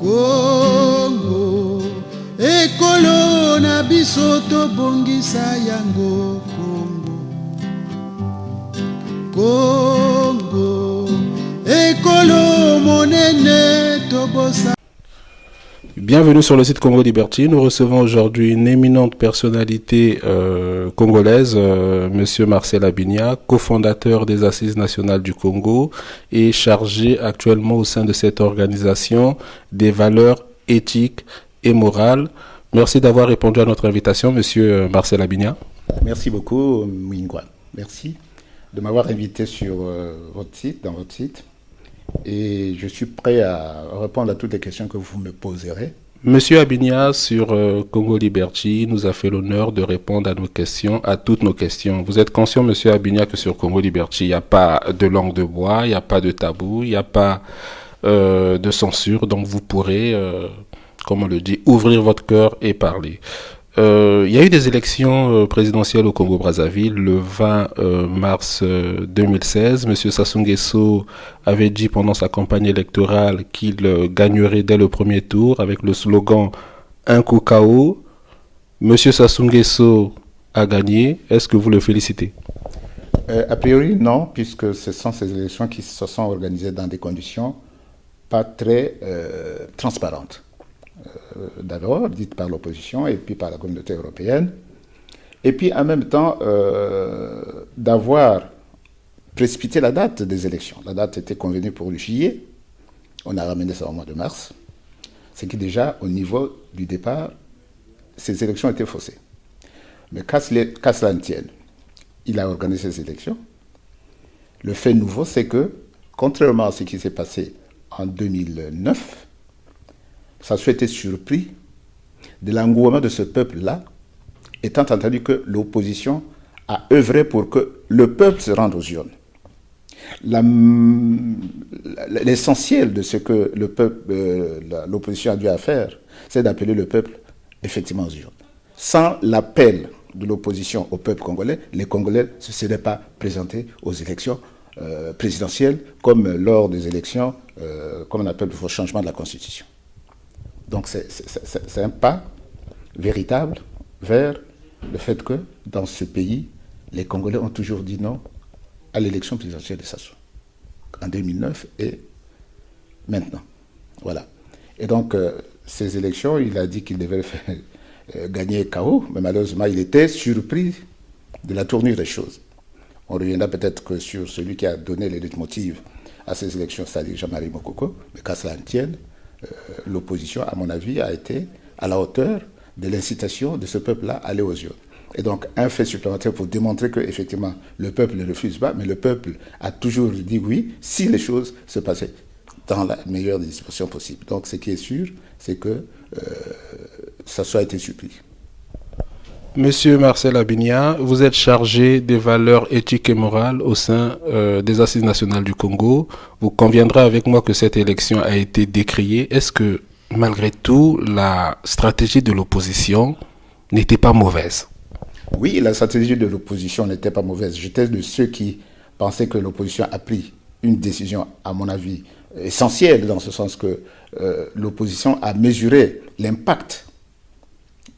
Congo, ekolo na biso tobongisa yango Congo. Congo, ekolo monene tobosa. Bienvenue sur le site Congo Liberty. Nous recevons aujourd'hui une éminente personnalité congolaise, Monsieur Marcel Abinia, cofondateur des Assises nationales du Congo et chargé actuellement au sein de cette organisation des valeurs éthiques et morales. Merci d'avoir répondu à notre invitation, Monsieur Marcel Abinia. Merci beaucoup, Mouingwa. Merci de m'avoir invité sur dans votre site. Et je suis prêt à répondre à toutes les questions que vous me poserez. Monsieur Abinia, sur Congo Liberty, nous a fait l'honneur de répondre à nos questions, à toutes nos questions. Vous êtes conscient, Monsieur Abinia, que sur Congo Liberty, il n'y a pas de langue de bois, il n'y a pas de tabou, il n'y a pas de censure. Donc vous pourrez, comme on le dit, ouvrir votre cœur et parler. Il y a eu des élections présidentielles au Congo-Brazzaville le 20 mars 2016. Monsieur Sassou Nguesso avait dit pendant sa campagne électorale qu'il gagnerait dès le premier tour avec le slogan « Un coup KO ». Monsieur Sassou Nguesso a gagné. Est-ce que vous le félicitez? A priori, non, puisque ce sont ces élections qui se sont organisées dans des conditions pas très transparentes. D'abord, dites par l'opposition et puis par la communauté européenne. Et puis, en même temps, d'avoir précipité la date des élections. La date était convenue pour le juillet. On a ramené ça au mois de mars. C'est que déjà, au niveau du départ, ces élections étaient faussées. Mais qu'à cela ne tienne, il a organisé ces élections. Le fait nouveau, c'est que, contrairement à ce qui s'est passé en 2009, Sassou était surpris de l'engouement de ce peuple-là, étant entendu que l'opposition a œuvré pour que le peuple se rende aux urnes. L'essentiel de ce que le peuple, l'opposition a dû faire, c'est d'appeler le peuple effectivement aux urnes. Sans l'appel de l'opposition au peuple congolais, les Congolais ne se seraient pas présentés aux élections présidentielles comme lors des élections, comme on appelle le changement de la Constitution. Donc c'est un pas véritable vers le fait que dans ce pays, les Congolais ont toujours dit non à l'élection présidentielle de Sassou, en 2009 et maintenant. Voilà. Et donc, ces élections, il a dit qu'il devait gagner KO, mais malheureusement, il était surpris de la tournure des choses. On reviendra peut-être que sur celui qui a donné les leitmotivs à ces élections, c'est-à-dire Jean-Marie Mokoko, mais qu'à cela ne tienne, l'opposition, à mon avis, a été à la hauteur de l'incitation de ce peuple-là à aller aux urnes. Et donc, un fait supplémentaire pour démontrer qu'effectivement, le peuple ne refuse pas, mais le peuple a toujours dit oui si les choses se passaient dans la meilleure des dispositions possibles. Donc, ce qui est sûr, c'est que ça soit été surpris. Monsieur Marcel Abinia, vous êtes chargé des valeurs éthiques et morales au sein des Assises nationales du Congo. Vous conviendrez avec moi que cette élection a été décriée. Est-ce que, malgré tout, la stratégie de l'opposition n'était pas mauvaise? Oui, la stratégie de l'opposition n'était pas mauvaise. J'étais de ceux qui pensaient que l'opposition a pris une décision, à mon avis, essentielle, dans ce sens que l'opposition a mesuré l'impact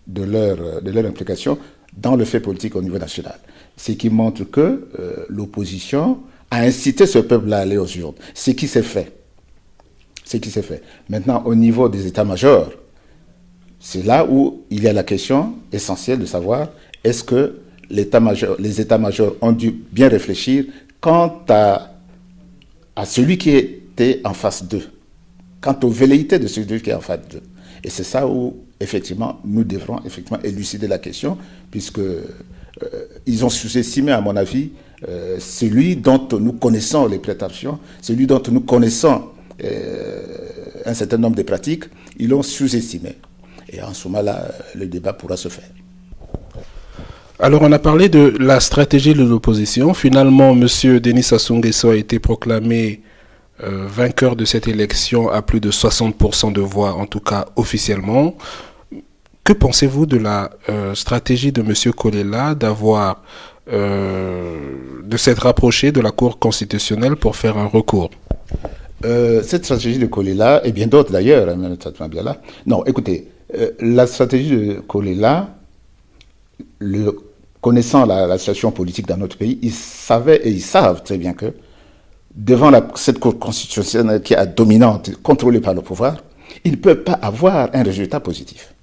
de leur implication dans le fait politique au niveau national. Ce qui montre que l'opposition a incité ce peuple à aller aux urnes. Ce qui s'est fait. Maintenant, au niveau des états-majors, c'est là où il y a la question essentielle de savoir est-ce que les états-majors ont dû bien réfléchir quant à celui qui était en face d'eux, quant aux velléités de celui qui est en face d'eux. Et c'est ça où, effectivement, nous devrons élucider la question, puisque ils ont sous-estimé, à mon avis, celui dont nous connaissons les prétentions, celui dont nous connaissons un certain nombre de pratiques, ils l'ont sous-estimé. Et en ce moment-là, le débat pourra se faire. Alors, on a parlé de la stratégie de l'opposition. Finalement, M. Denis Sassou Nguesso a été proclamé vainqueur de cette élection à plus de 60% de voix, en tout cas officiellement. Que pensez-vous de la stratégie de M. Kolela de s'être rapproché de la Cour constitutionnelle pour faire un recours? Cette stratégie de Kolela, et bien d'autres d'ailleurs, même Tati Mabiala. Non, écoutez, la stratégie de Kolela, connaissant la situation politique dans notre pays, ils savaient et ils savent très bien que devant cette Cour constitutionnelle qui est dominante, contrôlée par le pouvoir, ils ne peuvent pas avoir un résultat positif.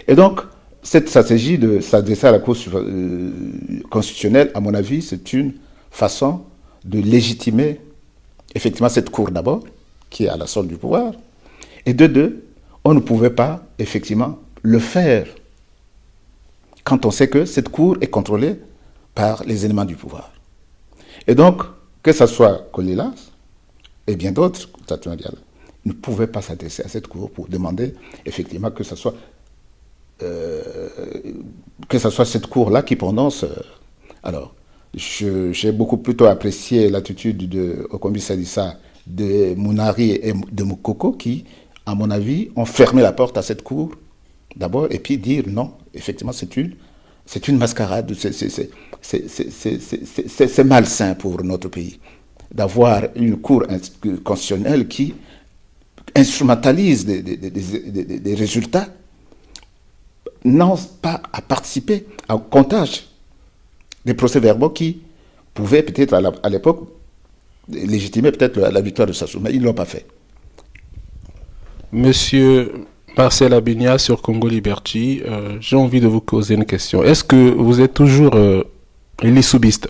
Et donc, cette stratégie de s'adresser à la Cour constitutionnelle, à mon avis, c'est une façon de légitimer effectivement cette Cour d'abord, qui est à la solde du pouvoir, et de deux, on ne pouvait pas effectivement le faire quand on sait que cette Cour est contrôlée par les éléments du pouvoir. Et donc, que ce soit Kolela et bien d'autres, ne pouvaient pas s'adresser à cette Cour pour demander effectivement que ce soit cette Cour-là qui prononce. Alors, j'ai beaucoup plutôt apprécié l'attitude de Okombi Salissa, de Mounari et de Moukoko qui, à mon avis, ont fermé la porte à cette Cour d'abord et puis dire non, effectivement, c'est une mascarade, c'est malsain pour notre pays d'avoir une Cour constitutionnelle qui instrumentalise des résultats, non pas à participer au comptage des procès-verbaux qui pouvaient peut-être à l'époque légitimer peut-être la victoire de Sassou, mais ils ne l'ont pas fait. Monsieur Marcel Abinia sur Congo Liberty, j'ai envie de vous poser une question. Est-ce que vous êtes toujours lissoubiste?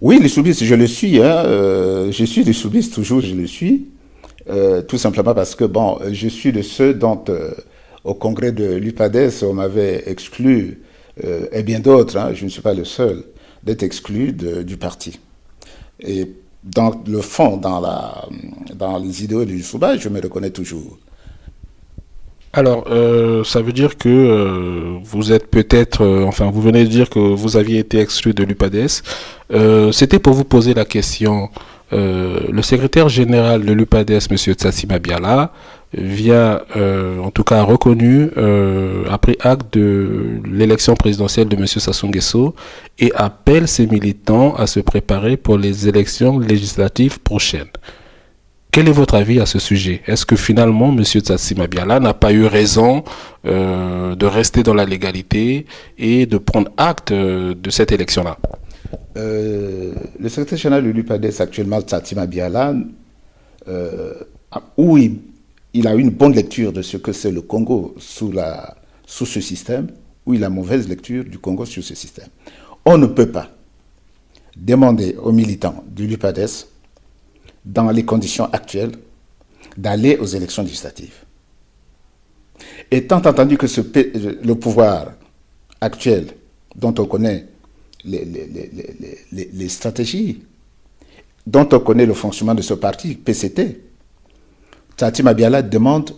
Oui, lissoubiste, je le suis. Je suis lissoubiste, toujours je le suis. Tout simplement parce que, bon, je suis de ceux dont, au congrès de l'UPADES, on m'avait exclu, et bien d'autres, je ne suis pas le seul, d'être exclu du parti. Et dans le fond, dans les idéaux du Souba, je me reconnais toujours. Alors, ça veut dire que vous êtes peut-être, enfin, vous venez de dire que vous aviez été exclu de l'UPADES. C'était pour vous poser la question. Le secrétaire général de l'UPADES, M. Tsatsi Mabiala, vient, en tout cas reconnu, après acte de l'élection présidentielle de M. Sassou Nguesso et appelle ses militants à se préparer pour les élections législatives prochaines. Quel est votre avis à ce sujet? Est-ce que finalement M. Tsatsi Mabiala n'a pas eu raison de rester dans la légalité et de prendre acte de cette élection-là? Le secrétaire général de l'UPADES actuellement, Tsatsi Mabiala, où il a une bonne lecture de ce que c'est le Congo sous ce système, ou il a mauvaise lecture du Congo sur ce système. On ne peut pas demander aux militants de l'UPADES, dans les conditions actuelles, d'aller aux élections législatives. Étant entendu que le pouvoir actuel, dont on connaît les stratégies, dont on connaît le fonctionnement de ce parti, PCT, Tsatsi Mabiala demande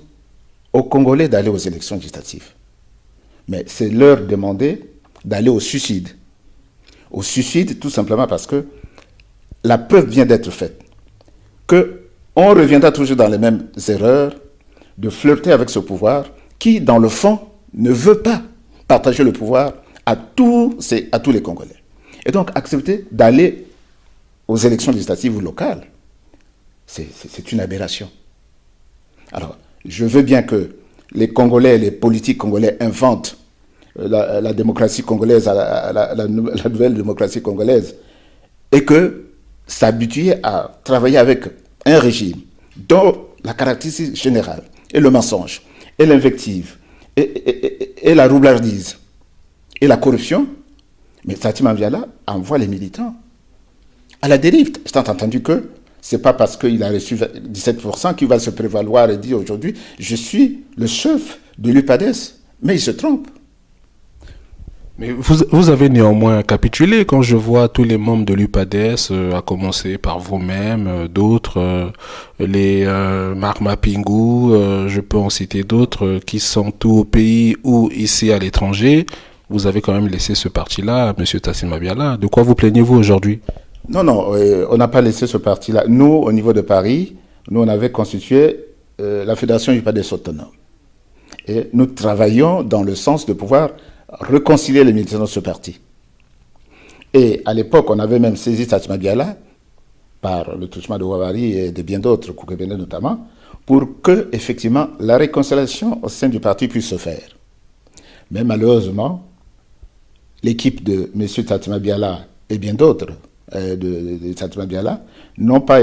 aux Congolais d'aller aux élections législatives. Mais c'est leur demander d'aller au suicide. Au suicide, tout simplement parce que la preuve vient d'être faite qu'on reviendra toujours dans les mêmes erreurs de flirter avec ce pouvoir qui, dans le fond, ne veut pas partager le pouvoir à tous les Congolais. Et donc, accepter d'aller aux élections législatives ou locales, c'est une aberration. Alors, je veux bien que les Congolais, les politiques congolais inventent la démocratie congolaise, la nouvelle démocratie congolaise, et que s'habituer à travailler avec un régime dont la caractéristique générale est le mensonge, et l'invective, et la roublardise, et la corruption, mais Tsatsi Mabiala envoie les militants à la dérive. Étant entendu que ce n'est pas parce qu'il a reçu 17% qu'il va se prévaloir et dire aujourd'hui « je suis le chef de l'UPADES », mais il se trompe. Mais vous avez néanmoins capitulé quand je vois tous les membres de l'UPADES, à commencer par vous-même, d'autres, les Marc Mapingou, je peux en citer d'autres, qui sont tout au pays ou ici à l'étranger. Vous avez quand même laissé ce parti-là, M. Tsatsi Mabiala. De quoi vous plaignez-vous aujourd'hui? Non, on n'a pas laissé ce parti-là. Nous, au niveau de Paris, on avait constitué la Fédération UPADES autonome. Et nous travaillons dans le sens de pouvoir réconcilier les militants de ce parti. Et à l'époque, on avait même saisi Tsatsi Mabiala par le truchement de Ouattara et de bien d'autres, Koukébéné notamment, pour que, effectivement, la réconciliation au sein du parti puisse se faire. Mais malheureusement, l'équipe de M. Tatima Biala et bien d'autres de Tatima Biala n'ont pas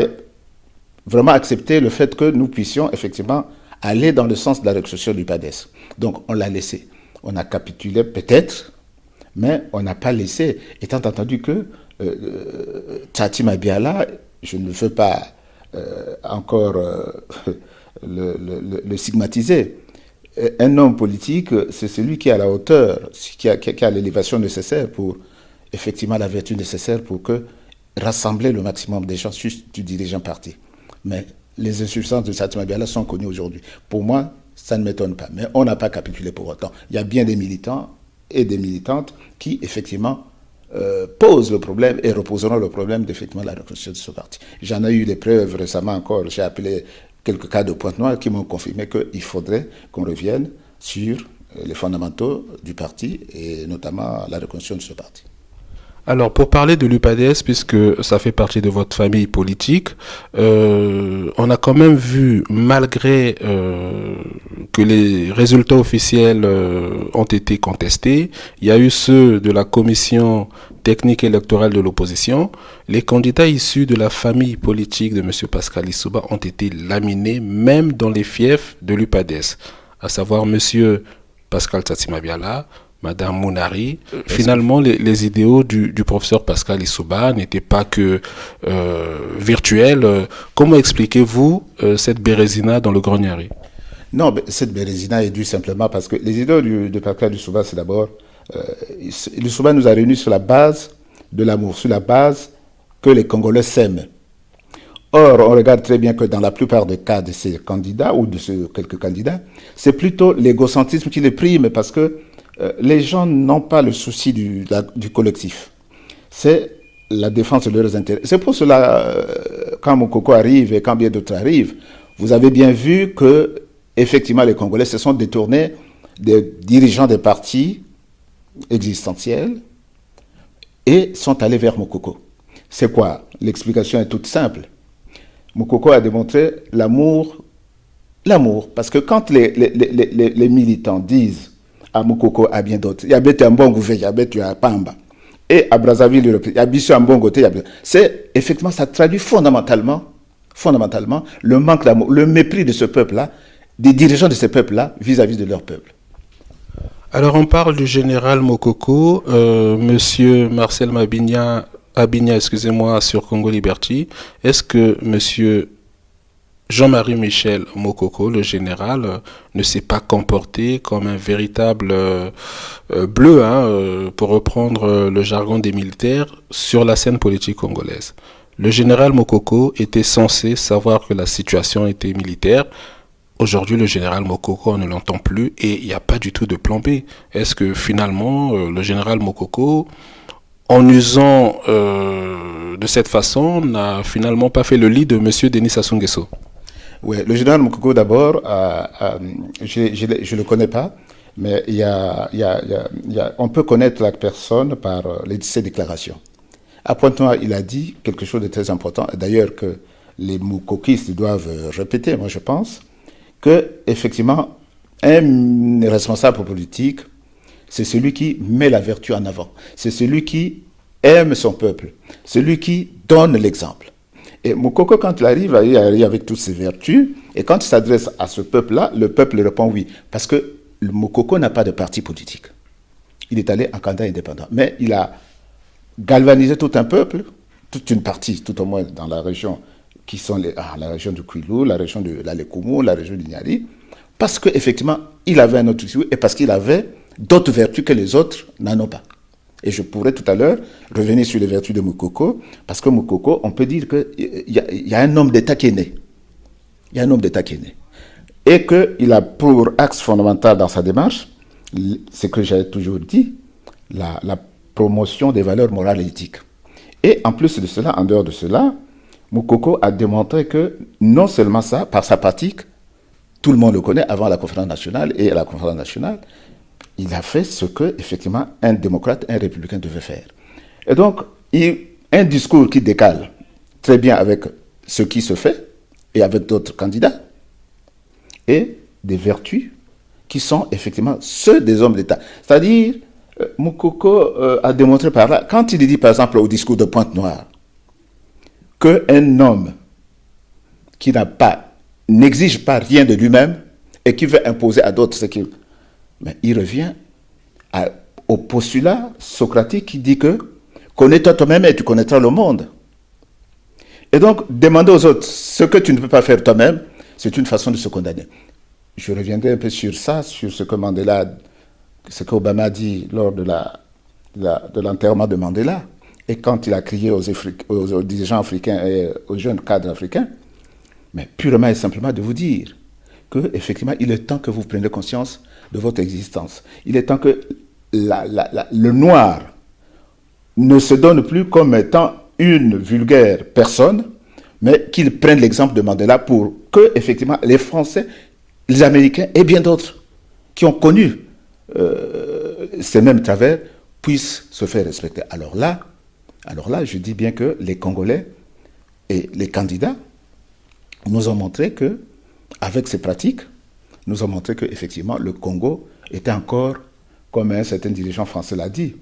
vraiment accepté le fait que nous puissions effectivement aller dans le sens de la reconstruction du PADES. Donc on l'a laissé. On a capitulé peut-être, mais on n'a pas laissé, étant entendu que Tatima Biala, je ne veux pas encore le stigmatiser. Un homme politique, c'est celui qui est à la hauteur, qui a l'élévation nécessaire pour, effectivement, la vertu nécessaire pour rassembler le maximum des gens sur du dirigeant parti. Mais les insuffisances de Tatima Biala sont connues aujourd'hui. Pour moi, ça ne m'étonne pas. Mais on n'a pas capitulé pour autant. Il y a bien des militants et des militantes qui, effectivement, posent le problème et reposeront le problème d'effectivement la reconstruction de ce parti. J'en ai eu des preuves récemment encore. J'ai appelé quelques cas de Pointe-Noire qui m'ont confirmé qu'il faudrait qu'on revienne sur les fondamentaux du parti et notamment la reconstruction de ce parti. Alors, pour parler de l'UPADES, puisque ça fait partie de votre famille politique, on a quand même vu, malgré que les résultats officiels ont été contestés, il y a eu ceux de la commission technique électorale de l'opposition, les candidats issus de la famille politique de M. Pascal Lissouba ont été laminés, même dans les fiefs de l'UPADES, à savoir M. Pascal Tatima Biala, Madame Mounari. Finalement, les idéaux du professeur Pascal Lissouba n'étaient pas que virtuels. Comment expliquez-vous cette bérésina dans le Grognari? Non, cette bérésina est due simplement parce que les idéaux de Pascal Lissouba, c'est d'abord... Lissouba nous a réunis sur la base de l'amour, sur la base que les Congolais s'aiment. Or, on regarde très bien que dans la plupart des cas de ces candidats, ou de ces quelques candidats, c'est plutôt l'égocentrisme qui les prime parce que les gens n'ont pas le souci du collectif. C'est la défense de leurs intérêts. C'est pour cela, quand Moukoko arrive et quand bien d'autres arrivent, vous avez bien vu que, effectivement, les Congolais se sont détournés des dirigeants des partis existentiels et sont allés vers Moukoko. C'est quoi? L'explication est toute simple. Moukoko a démontré l'amour. Parce que quand les militants disent à Moukoko, à bien d'autres, il y a un bon gouvernement, il y a Pamba, et à Brazzaville, il y a Bissou un bon côté, c'est effectivement, ça traduit fondamentalement le manque d'amour, le mépris de ce peuple-là, des dirigeants de ce peuple-là vis-à-vis de leur peuple. Alors on parle du général Mokoko, monsieur Marcel Abigna, sur Congo Liberty. Est-ce que monsieur Jean-Marie Michel Mokoko, le général, ne s'est pas comporté comme un véritable bleu, pour reprendre le jargon des militaires, sur la scène politique congolaise? Le général Mokoko était censé savoir que la situation était militaire. Aujourd'hui, le général Mokoko, on ne l'entend plus et il n'y a pas du tout de plan B. Est-ce que finalement, le général Mokoko, en usant de cette façon, n'a finalement pas fait le lit de M. Denis Sassou Nguesso? Oui, le général Mokoko, d'abord, je ne le connais pas, mais on peut connaître la personne par ses déclarations. À Pointe-Noire, il a dit quelque chose de très important, d'ailleurs que les Mokokistes doivent répéter, moi je pense, que effectivement, un responsable politique, c'est celui qui met la vertu en avant, c'est celui qui aime son peuple, celui qui donne l'exemple. Et Moukoko, quand il arrive avec toutes ses vertus, et quand il s'adresse à ce peuple-là, le peuple répond oui. Parce que Moukoko n'a pas de parti politique. Il est allé en candidat indépendant. Mais il a galvanisé tout un peuple, toute une partie, tout au moins dans la région, qui sont la région du Kwilu, la région de l'Alekoumou, la région du Niari, parce qu'effectivement, il avait un autre souci, et parce qu'il avait d'autres vertus que les autres n'en ont pas. Et je pourrais tout à l'heure revenir sur les vertus de Moukoko, parce que Moukoko, on peut dire qu'il y a un homme d'État qui est né. Il y a un homme d'État qui est né. Et qu'il a pour axe fondamental dans sa démarche, ce que j'ai toujours dit, la promotion des valeurs morales et éthiques. Et en plus de cela, en dehors de cela, Moukoko a démontré que non seulement ça, par sa pratique, tout le monde le connaît avant la conférence nationale, et à la conférence nationale, il a fait ce que, effectivement, un démocrate, un républicain devait faire. Et donc, un discours qui décale très bien avec ce qui se fait et avec d'autres candidats, et des vertus qui sont effectivement ceux des hommes d'État. C'est-à-dire, Moukoko a démontré par là, quand il dit par exemple au discours de Pointe-Noire, qu'un homme qui n'exige pas rien de lui-même et qui veut imposer à d'autres ce qu'il... Mais il revient au postulat socratique qui dit que connais-toi toi-même et tu connaîtras le monde. Et donc, demander aux autres ce que tu ne peux pas faire toi-même, c'est une façon de se condamner. Je reviendrai un peu sur ça, sur ce que Mandela, ce qu'Obama a dit lors de l'enterrement de Mandela, et quand il a crié aux dirigeants africains et aux jeunes cadres africains, mais purement et simplement de vous dire qu'effectivement, il est temps que vous preniez conscience de votre existence. Il est temps que le noir ne se donne plus comme étant une vulgaire personne, mais qu'il prenne l'exemple de Mandela pour que, effectivement, les Français, les Américains et bien d'autres qui ont connu ces mêmes travers puissent se faire respecter. Alors là, je dis bien que les Congolais et les candidats nous ont montré que, avec ces pratiques, nous ont montré que effectivement le Congo était encore, comme un certain dirigeant français l'a dit,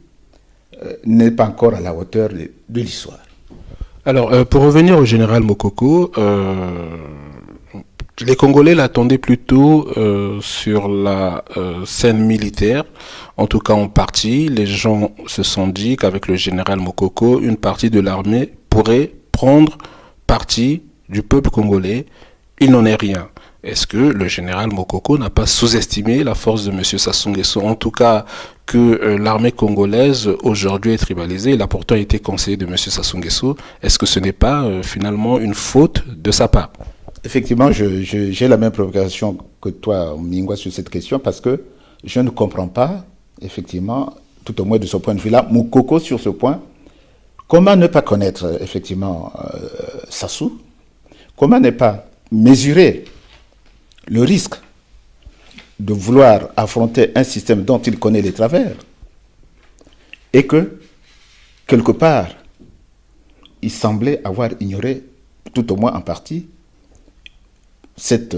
n'est pas encore à la hauteur de l'histoire. Alors, pour revenir au général Mokoko, les Congolais l'attendaient plutôt sur la scène militaire, en tout cas en partie. Les gens se sont dit qu'avec le général Mokoko, une partie de l'armée pourrait prendre parti du peuple congolais. Il n'en est rien. Est-ce que le général Mokoko n'a pas sous-estimé la force de M. Sassou Nguesso? En tout cas, que l'armée congolaise aujourd'hui est tribalisée. Il a pourtant été conseiller de M. Sassou Nguesso. Est-ce que ce n'est pas finalement une faute de sa part? Effectivement, j'ai la même provocation que toi, Mingwa, sur cette question, parce que je ne comprends pas, effectivement, tout au moins de ce point de vue-là, Mokoko sur ce point. Comment ne pas connaître, effectivement, Sassou? Comment ne pas mesurer le risque de vouloir affronter un système dont il connaît les travers et que, quelque part, il semblait avoir ignoré, tout au moins en partie, cette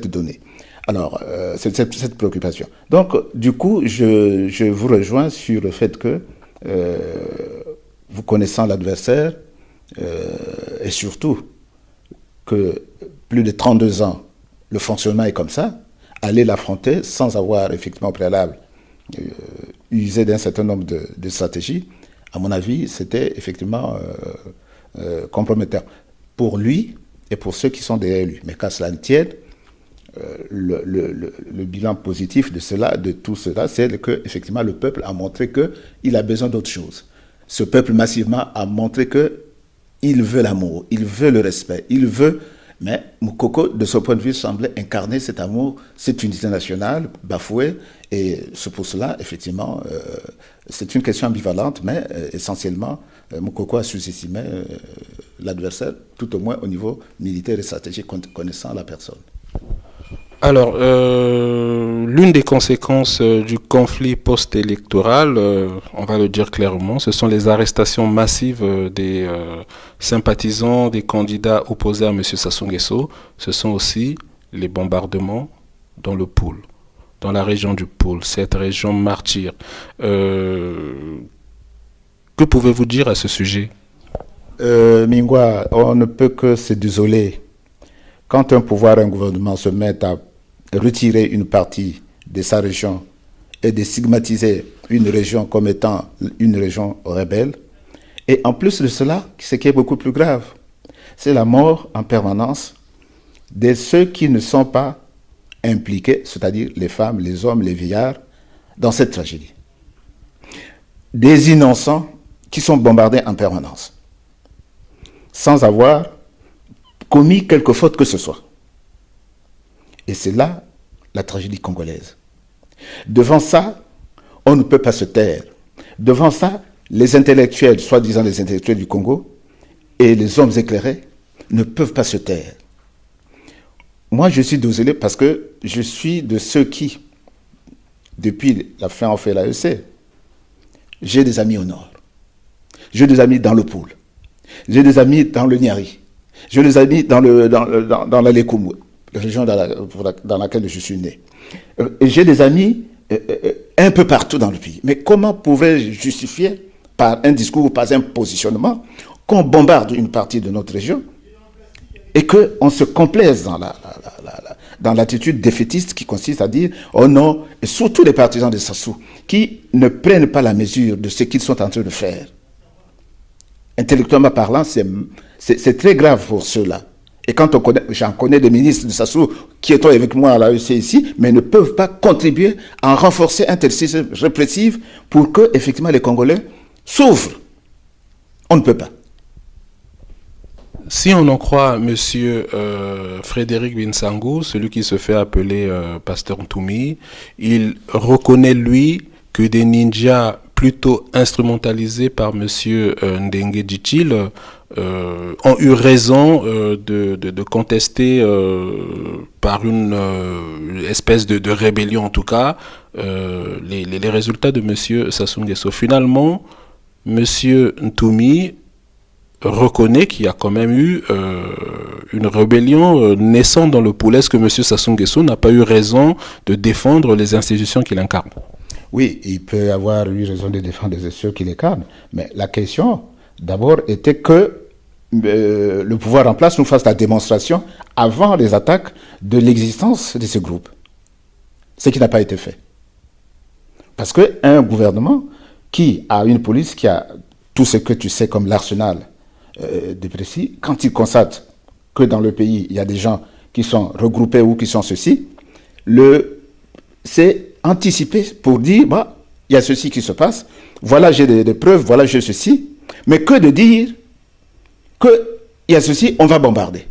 donnée. Alors, cette préoccupation. Donc, du coup, je vous rejoins sur le fait que, vous connaissant l'adversaire, et surtout que plus de 32 ans, le fonctionnement est comme ça, aller l'affronter sans avoir effectivement au préalable usé d'un certain nombre de stratégies, à mon avis, c'était effectivement comprometteur pour lui et pour ceux qui sont derrière lui. Mais qu'à cela ne tienne, le bilan positif de tout cela, c'est que effectivement le peuple a montré qu'il a besoin d'autre chose. Ce peuple massivement a montré qu'il veut l'amour, il veut le respect, il veut... Mais Moukoko, de ce point de vue, semblait incarner cet amour, cette unité nationale bafouée. Et c'est pour cela, effectivement, c'est une question ambivalente, mais essentiellement, Moukoko a sous-estimé l'adversaire, tout au moins au niveau militaire et stratégique, connaissant la personne. Alors, l'une des conséquences du conflit post-électoral, on va le dire clairement, ce sont les arrestations massives des sympathisants, des candidats opposés à M. Sassou Nguesso. Ce sont aussi les bombardements dans le Poul, dans la région du Poul, cette région martyre. Que pouvez-vous dire à ce sujet? Mingwa, on ne peut que se désoler quand un pouvoir, un gouvernement se met à retirer une partie de sa région et de stigmatiser une région comme étant une région rebelle. Et en plus de cela, ce qui est beaucoup plus grave, c'est la mort en permanence de ceux qui ne sont pas impliqués, c'est-à-dire les femmes, les hommes, les vieillards, dans cette tragédie. Des innocents qui sont bombardés en permanence, sans avoir commis quelque faute que ce soit. Et c'est là la tragédie congolaise. Devant ça, on ne peut pas se taire. Devant ça, les intellectuels, soi-disant les intellectuels du Congo, et les hommes éclairés ne peuvent pas se taire. Moi, je suis désolé parce que je suis de ceux qui, depuis la fin, on fait l'AEC, j'ai des amis au nord. J'ai des amis dans le Poul. J'ai des amis dans le Niari. J'ai des amis dans la Lekoumou, la région dans laquelle je suis né. Et j'ai des amis un peu partout dans le pays. Mais comment pouvais-je justifier par un discours, par un positionnement, qu'on bombarde une partie de notre région et qu'on se complaise dans l'attitude défaitiste qui consiste à dire « Oh non !» et surtout les partisans de Sassou qui ne prennent pas la mesure de ce qu'ils sont en train de faire. Intellectuellement parlant, c'est très grave pour ceux-là. Et quand j'en connais des ministres de Sassou qui étaient avec moi à l'AEC ici, mais ne peuvent pas contribuer à renforcer un tel système répressif pour que, effectivement, les Congolais souffrent. On ne peut pas. Si on en croit M. Frédéric Binsangou, celui qui se fait appeler Pasteur Ntoumi, il reconnaît, lui, que des ninjas plutôt instrumentalisés par M. Ndengue Djitchil ont eu raison de contester par une espèce de rébellion, en tout cas, les résultats de M. Sassou Nguesso. Finalement, M. Ntoumi reconnaît qu'il y a quand même eu une rébellion naissant dans le poulet. Est-ce que M. Sassou Nguesso n'a pas eu raison de défendre les institutions qu'il incarne? Oui, il peut avoir eu raison de défendre les institutions qu'il incarne, mais la question, d'abord, était que le pouvoir en place nous fasse la démonstration, avant les attaques, de l'existence de ce groupe. Ce qui n'a pas été fait. Parce qu'un gouvernement qui a une police qui a tout ce que tu sais comme l'arsenal de précis, quand il constate que dans le pays, il y a des gens qui sont regroupés ou qui sont ceci, c'est anticiper pour dire, bah, il y a ceci qui se passe, voilà j'ai des preuves, voilà j'ai ceci, mais que de dire qu'il y a ceci, on va bombarder.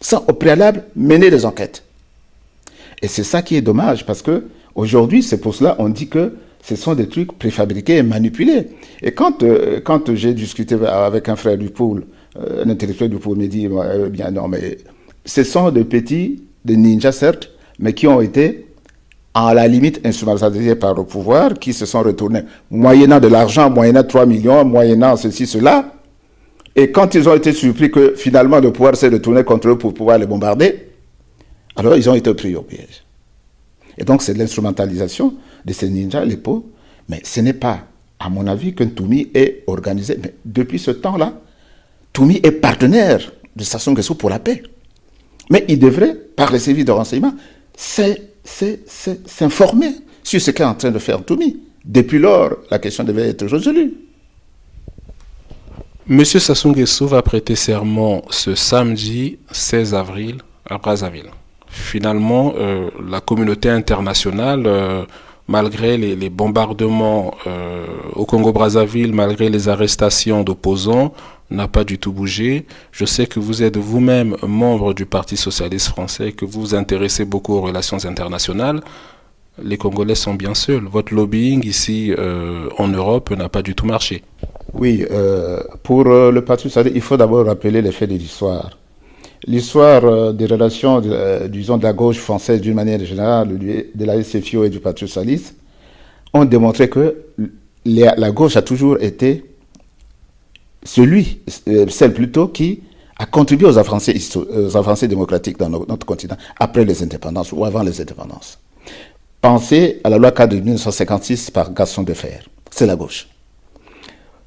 Sans au préalable mener des enquêtes. Et c'est ça qui est dommage, parce que aujourd'hui, c'est pour cela on dit que ce sont des trucs préfabriqués et manipulés. Et quand j'ai discuté avec un frère du pôle, un intellectuel du pôle, me dit, bien non, mais ce sont des ninjas certes, mais qui ont été à la limite instrumentalisés par le pouvoir, qui se sont retournés, moyennant de l'argent, moyennant 3 millions, moyennant ceci, cela. Et quand ils ont été surpris que finalement le pouvoir s'est retourné contre eux pour pouvoir les bombarder, alors ils ont été pris au piège. Et donc c'est l'instrumentalisation de ces ninjas, les pots, mais ce n'est pas, à mon avis, que Ntoumi est organisé. Mais depuis ce temps-là, Ntoumi est partenaire de Sassou Nguesso pour la paix. Mais il devrait, par les services de renseignement, s'informer sur ce qu'est en train de faire Ntoumi. Depuis lors, la question devait être résolue. Monsieur Sassou Nguesso va prêter serment ce samedi 16 avril à Brazzaville. Finalement, la communauté internationale, malgré les bombardements au Congo-Brazzaville, malgré les arrestations d'opposants, n'a pas du tout bougé. Je sais que vous êtes vous-même membre du Parti socialiste français, que vous vous intéressez beaucoup aux relations internationales. Les Congolais sont bien seuls. Votre lobbying ici en Europe n'a pas du tout marché. Oui, pour le Parti socialiste, il faut d'abord rappeler les faits de l'histoire. L'histoire des relations, disons, de la gauche française d'une manière générale, de la SFIO et du Parti socialiste, ont démontré que la gauche a toujours été celle plutôt qui a contribué aux avancées démocratiques dans notre continent après les indépendances ou avant les indépendances. Pensez à la loi cadre de 1956 par Gaston Defferre, c'est la gauche.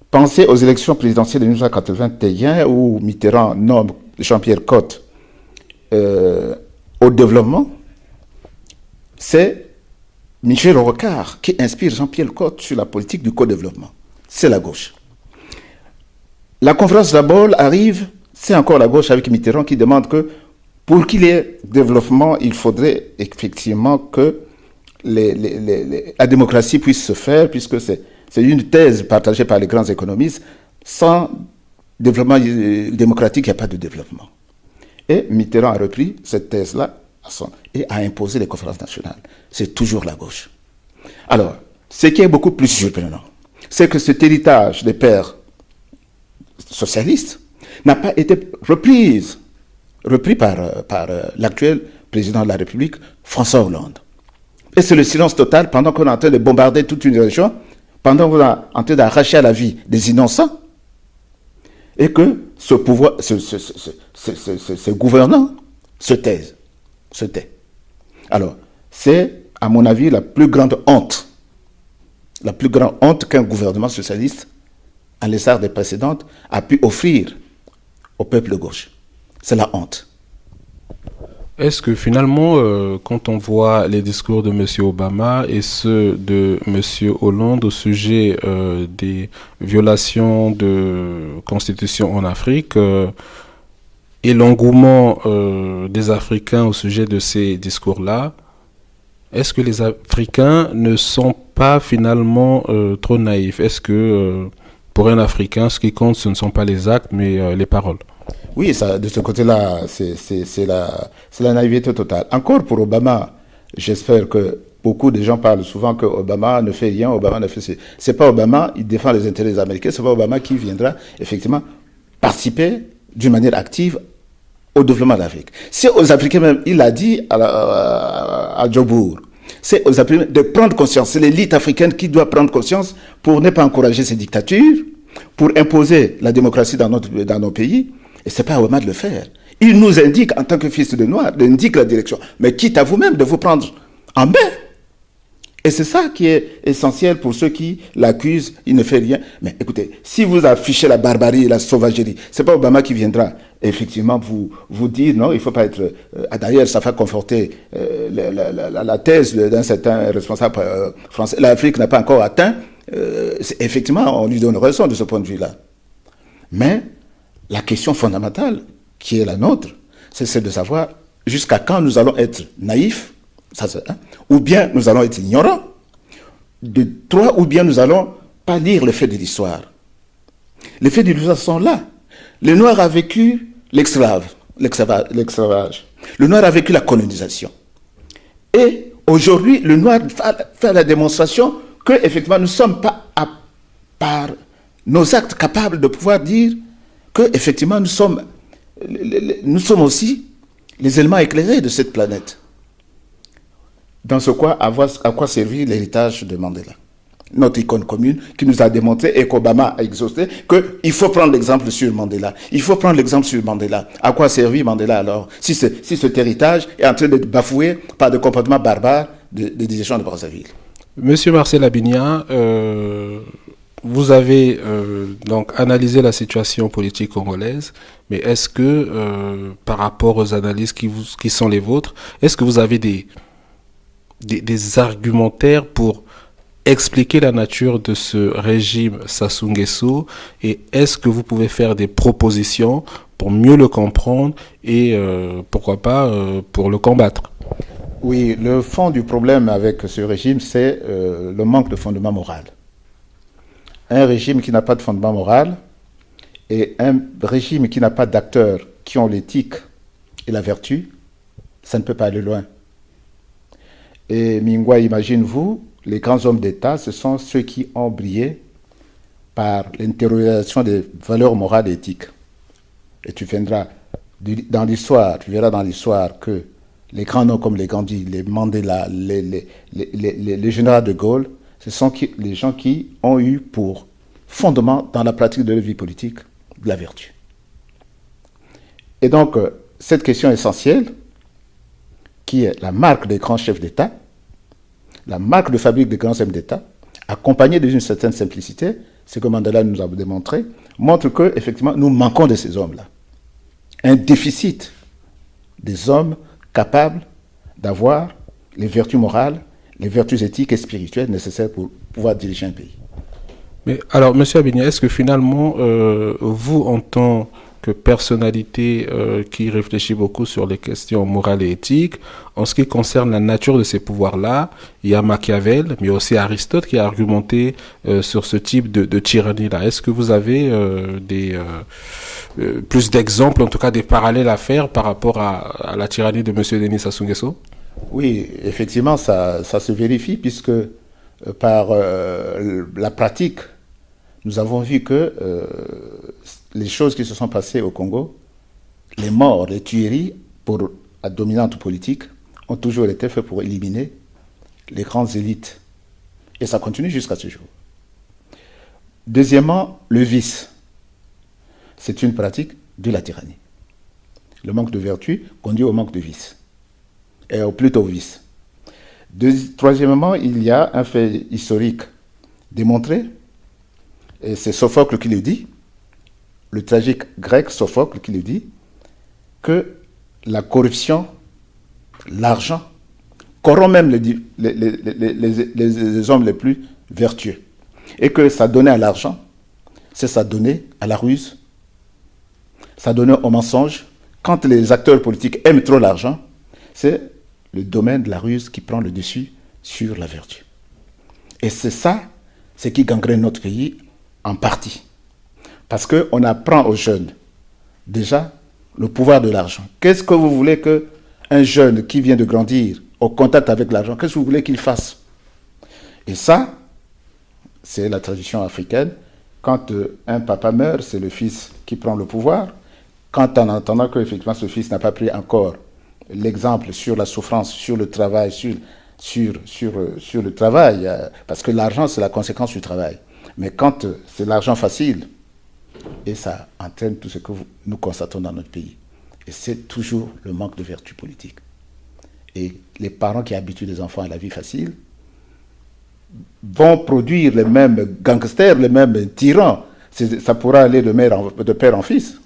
Pensez aux élections présidentielles de 1981 où Mitterrand nomme Jean-Pierre Cotte au développement. C'est Michel Rocard qui inspire Jean-Pierre Cotte sur la politique du co-développement. C'est la gauche. La conférence de la Baule arrive, c'est encore la gauche avec Mitterrand qui demande que pour qu'il y ait développement, il faudrait effectivement que la démocratie puisse se faire, puisque c'est une thèse partagée par les grands économistes. Sans développement démocratique, il n'y a pas de développement. Et Mitterrand a repris cette thèse-là et a imposé les conférences nationales. C'est toujours la gauche. Alors, ce qui est beaucoup plus surprenant, c'est que cet héritage des pères socialistes n'a pas été repris par l'actuel président de la République, François Hollande. Et c'est le silence total pendant qu'on est en train de bombarder toute une région, pendant qu'on est en train d'arracher à la vie des innocents. et que ce pouvoir, ce gouvernant se taise, se tait. Alors, c'est, à mon avis, la plus grande honte qu'un gouvernement socialiste, à l'instar des précédentes, a pu offrir au peuple de gauche. C'est la honte. Est-ce que finalement, quand on voit les discours de M. Obama et ceux de M. Hollande au sujet des violations de constitution en Afrique et l'engouement des Africains au sujet de ces discours-là, est-ce que les Africains ne sont pas finalement trop naïfs? Est-ce que pour un Africain, ce qui compte, ce ne sont pas les actes, mais les paroles? Oui, ça, de ce côté-là, c'est la naïveté totale. Encore pour Obama, j'espère que beaucoup de gens parlent souvent que Obama ne fait rien, Obama ne fait... C'est pas Obama, il défend les intérêts des Américains, c'est pas Obama qui viendra effectivement participer d'une manière active au développement de l'Afrique. C'est aux Africains même, il a dit à Djobour, c'est aux Africains de prendre conscience, c'est l'élite africaine qui doit prendre conscience pour ne pas encourager ces dictatures, pour imposer la démocratie dans nos pays. Et ce n'est pas à Obama de le faire. Il nous indique, en tant que fils de Noir, il indique la direction. Mais quitte à vous-même de vous prendre en main. Et c'est ça qui est essentiel pour ceux qui l'accusent, il ne fait rien. Mais écoutez, si vous affichez la barbarie et la sauvagerie, ce n'est pas Obama qui viendra effectivement vous dire non, il ne faut pas être... D'ailleurs, ça va conforter la thèse d'un certain responsable français. L'Afrique n'a pas encore atteint. Effectivement, on lui donne raison de ce point de vue-là. Mais... la question fondamentale, qui est la nôtre, c'est celle de savoir jusqu'à quand nous allons être naïfs, ou bien nous allons être ignorants, ou bien nous allons pas lire les faits de l'histoire. Les faits de l'histoire sont là. Le Noir a vécu l'esclavage. Le Noir a vécu la colonisation. Et aujourd'hui, le Noir fait la démonstration que, effectivement, nous ne sommes pas, par nos actes, capables de pouvoir dire que effectivement nous sommes aussi les éléments éclairés de cette planète. Dans ce quoi, à quoi servir l'héritage de Mandela, notre icône commune qui nous a démontré et qu'Obama a exaucé qu'il faut prendre l'exemple sur Mandela. Il faut prendre l'exemple sur Mandela. À quoi servir Mandela alors si cet héritage est en train d'être bafoué par des comportements barbares des dirigeants de Brazzaville? Monsieur Marcel Abigna, vous avez donc analysé la situation politique congolaise, mais est-ce que par rapport aux analyses qui sont les vôtres, est-ce que vous avez des argumentaires pour expliquer la nature de ce régime Sassou Nguesso, et est-ce que vous pouvez faire des propositions pour mieux le comprendre et pourquoi pas pour le combattre? Oui, le fond du problème avec ce régime, c'est le manque de fondement moral. Un régime qui n'a pas de fondement moral et un régime qui n'a pas d'acteurs qui ont l'éthique et la vertu, ça ne peut pas aller loin. Et Mingwa, imagine-vous, les grands hommes d'État, ce sont ceux qui ont brillé par l'intériorisation des valeurs morales et éthiques. Et tu verras dans l'histoire que les grands noms comme les Gandhi, les Mandela, les généraux de Gaulle, ce sont les gens qui ont eu pour fondement dans la pratique de leur vie politique de la vertu. Et donc, cette question essentielle, qui est la marque des grands chefs d'État, la marque de fabrique des grands hommes d'État, accompagnée d'une certaine simplicité, ce que Mandela nous a démontré, montre que effectivement nous manquons de ces hommes-là. Un déficit des hommes capables d'avoir les vertus morales, les vertus éthiques et spirituelles nécessaires pour pouvoir diriger un pays. Mais alors, Monsieur Abigna, est-ce que finalement, vous, en tant que personnalité qui réfléchit beaucoup sur les questions morales et éthiques, en ce qui concerne la nature de ces pouvoirs-là, il y a Machiavel, mais aussi Aristote qui a argumenté sur ce type de tyrannie-là. Est-ce que vous avez plus d'exemples, en tout cas des parallèles à faire par rapport à la tyrannie de M. Denis Sassou Nguesso? Oui, effectivement, ça se vérifie puisque par la pratique, nous avons vu que les choses qui se sont passées au Congo, les morts, les tueries pour la dominante politique, ont toujours été faites pour éliminer les grandes élites. Et ça continue jusqu'à ce jour. Deuxièmement, le vice. c'est une pratique de la tyrannie. Le manque de vertu conduit au manque de vice, et plutôt au vice. Troisièmement, il y a un fait historique démontré, et c'est Sophocle qui le dit, le tragique grec Sophocle qui le dit, que la corruption, l'argent, corrompt même les hommes les plus vertueux. Et que ça donnait à l'argent, c'est ça donner à la ruse, ça donnait au mensonge. Quand les acteurs politiques aiment trop l'argent, c'est le domaine de la ruse qui prend le dessus sur la vertu. Et c'est ça, c'est qui gangrène notre pays en partie. Parce qu'on apprend aux jeunes, déjà, le pouvoir de l'argent. Qu'est-ce que vous voulez qu'un jeune qui vient de grandir au contact avec l'argent, qu'est-ce que vous voulez qu'il fasse? Et ça, c'est la tradition africaine. Quand un papa meurt, c'est le fils qui prend le pouvoir. Quand en entendant qu'effectivement ce fils n'a pas pris encore l'exemple sur la souffrance, sur le travail, sur le travail, parce que l'argent c'est la conséquence du travail. Mais quand c'est l'argent facile, et ça entraîne tout ce que nous constatons dans notre pays. Et c'est toujours le manque de vertu politique. Et les parents qui habituent les enfants à la vie facile vont produire les mêmes gangsters, les mêmes tyrans. Ça pourra aller de père en fils.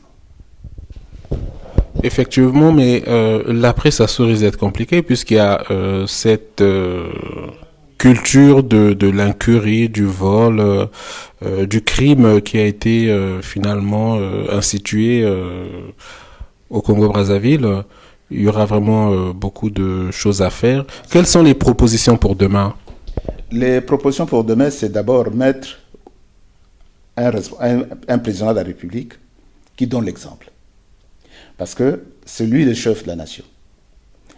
Effectivement, mais l'après, ça se risque d'être compliqué puisqu'il y a cette culture de l'incurie, du vol, du crime qui a été finalement institué au Congo-Brazzaville. Il y aura vraiment beaucoup de choses à faire. Quelles sont les propositions pour demain? Les propositions pour demain, c'est d'abord mettre un président de la République qui donne l'exemple. Parce que c'est lui le chef de la nation.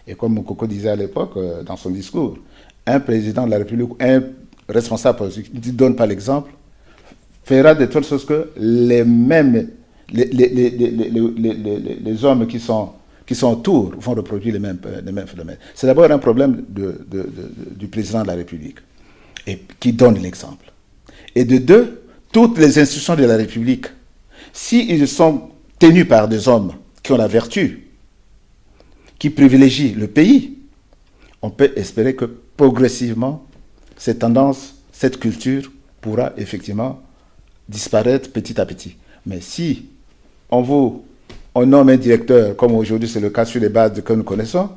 Et comme Mokoko disait à l'époque, dans son discours, un président de la République, un responsable politique qui ne donne pas l'exemple, fera de telle sorte que les hommes qui sont autour vont reproduire les mêmes phénomènes. C'est d'abord un problème du président de la République, et qui donne l'exemple. Et de deux, toutes les institutions de la République, s'ils sont tenus par des hommes qui ont la vertu, qui privilégient le pays, on peut espérer que progressivement, cette tendance, cette culture pourra effectivement disparaître petit à petit. Mais si on nomme un directeur, comme aujourd'hui c'est le cas sur les bases que nous connaissons,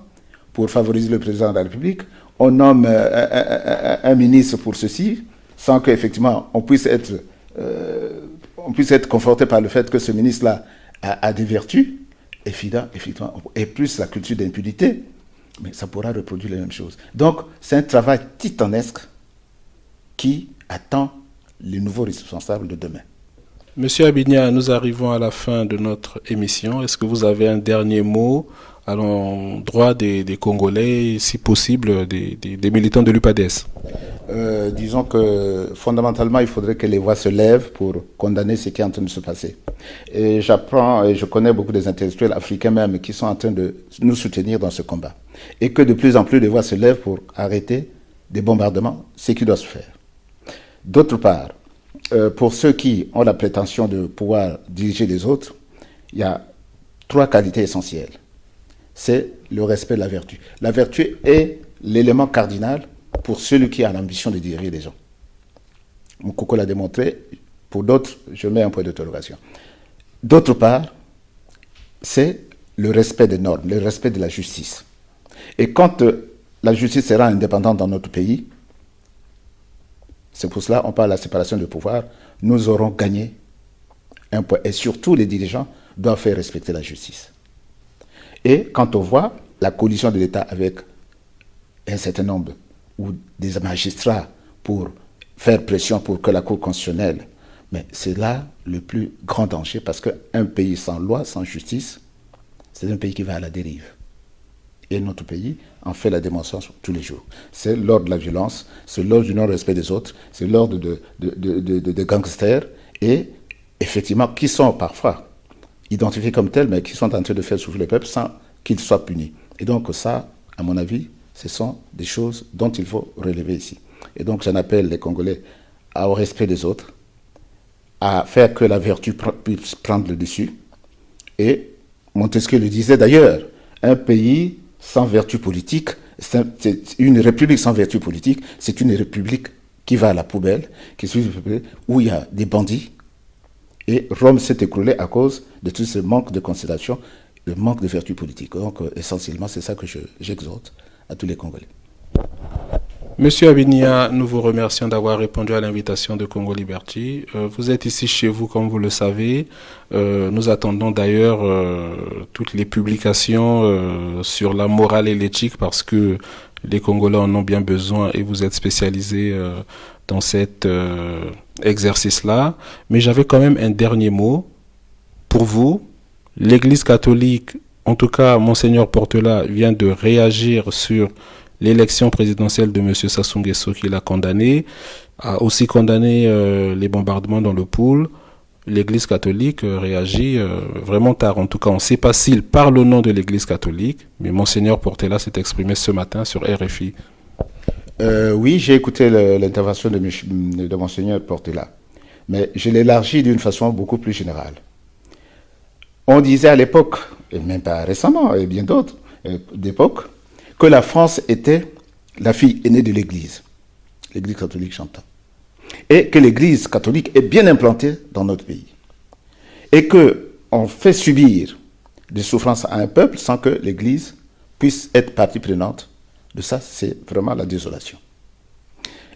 pour favoriser le président de la République, on nomme un ministre pour ceci, sans qu'effectivement on puisse être conforté par le fait que ce ministre-là a des vertus, effectivement, et plus la culture d'impunité, mais ça pourra reproduire les mêmes choses. Donc, c'est un travail titanesque qui attend les nouveaux responsables de demain. Monsieur Abigna, nous arrivons à la fin de notre émission. Est-ce que vous avez un dernier mot à l'endroit des Congolais, si possible, des militants de l'UPADES? Disons que fondamentalement, il faudrait que les voix se lèvent pour condamner ce qui est en train de se passer. Et j'apprends, et je connais beaucoup des intellectuels africains même qui sont en train de nous soutenir dans ce combat. Et que de plus en plus les voix se lèvent pour arrêter des bombardements, ce qui doit se faire. D'autre part, pour ceux qui ont la prétention de pouvoir diriger les autres, il y a 3 qualités essentielles. C'est le respect de la vertu. La vertu est l'élément cardinal pour celui qui a l'ambition de diriger les gens. Moukoko l'a démontré. Pour d'autres, je mets un point d'interrogation. D'autre part, c'est le respect des normes, le respect de la justice. Et quand la justice sera indépendante dans notre pays, c'est pour cela qu'on parle de la séparation de pouvoir, nous aurons gagné un point. Et surtout, les dirigeants doivent faire respecter la justice. Et quand on voit la coalition de l'État avec un certain nombre ou des magistrats pour faire pression pour que la Cour constitutionnelle, mais c'est là le plus grand danger parce qu'un pays sans loi, sans justice, c'est un pays qui va à la dérive. Et notre pays en fait la démonstration tous les jours. C'est l'ordre de la violence, c'est l'ordre du non-respect des autres, c'est l'ordre de gangsters et effectivement qui sont parfois identifiés comme tels, mais qui sont en train de faire souffrir le peuple sans qu'ils soient punis. Et donc ça, à mon avis, ce sont des choses dont il faut relever ici. Et donc j'en appelle les Congolais au respect des autres, à faire que la vertu puisse prendre le dessus. Et Montesquieu le disait d'ailleurs, un pays sans vertu politique, c'est une république sans vertu politique, c'est une république qui va à la poubelle, où il y a des bandits. Et Rome s'est écroulée à cause de tout ce manque de considération, le manque de vertu politique. Donc essentiellement, c'est ça que j'exhorte à tous les Congolais. Monsieur Abinia, nous vous remercions d'avoir répondu à l'invitation de Congo Liberty. Vous êtes ici chez vous, comme vous le savez. Nous attendons d'ailleurs toutes les publications sur la morale et l'éthique parce que les Congolais en ont bien besoin et vous êtes spécialisé dans cet exercice-là. Mais j'avais quand même un dernier mot pour vous. L'Église catholique, en tout cas Monseigneur Portela, vient de réagir sur l'élection présidentielle de M. Sassou Nguesso qu'il a condamné, a aussi condamné les bombardements dans le Poul. L'Église catholique réagit vraiment tard. En tout cas, on ne sait pas s'il parle au nom de l'Église catholique, mais Monseigneur Portela s'est exprimé ce matin sur RFI. Oui, j'ai écouté l'intervention de Monseigneur Portela, mais je l'élargis d'une façon beaucoup plus générale. On disait à l'époque, et même pas récemment, et bien d'autres d'époque, que la France était la fille aînée de l'Église, l'Église catholique j'entends, et que l'Église catholique est bien implantée dans notre pays, et qu'on fait subir des souffrances à un peuple sans que l'Église puisse être partie prenante de ça, c'est vraiment la désolation.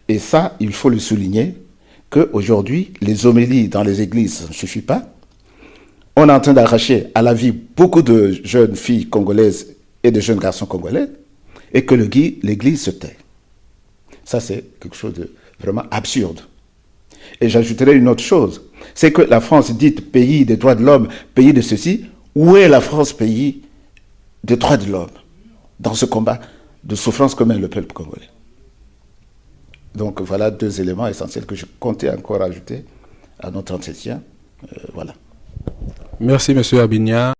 Et ça, il faut le souligner, qu'aujourd'hui, les homélies dans les églises, ça ne suffit pas. On est en train d'arracher à la vie beaucoup de jeunes filles congolaises et de jeunes garçons congolais, et que l'Église se tait. Ça, c'est quelque chose de vraiment absurde. Et j'ajouterai une autre chose, c'est que la France dite pays des droits de l'homme, pays de ceci, où est la France pays des droits de l'homme dans ce combat de souffrance que mène le peuple congolais? Donc voilà deux éléments essentiels que je comptais encore ajouter à notre entretien. Voilà. Merci, M. Abinia.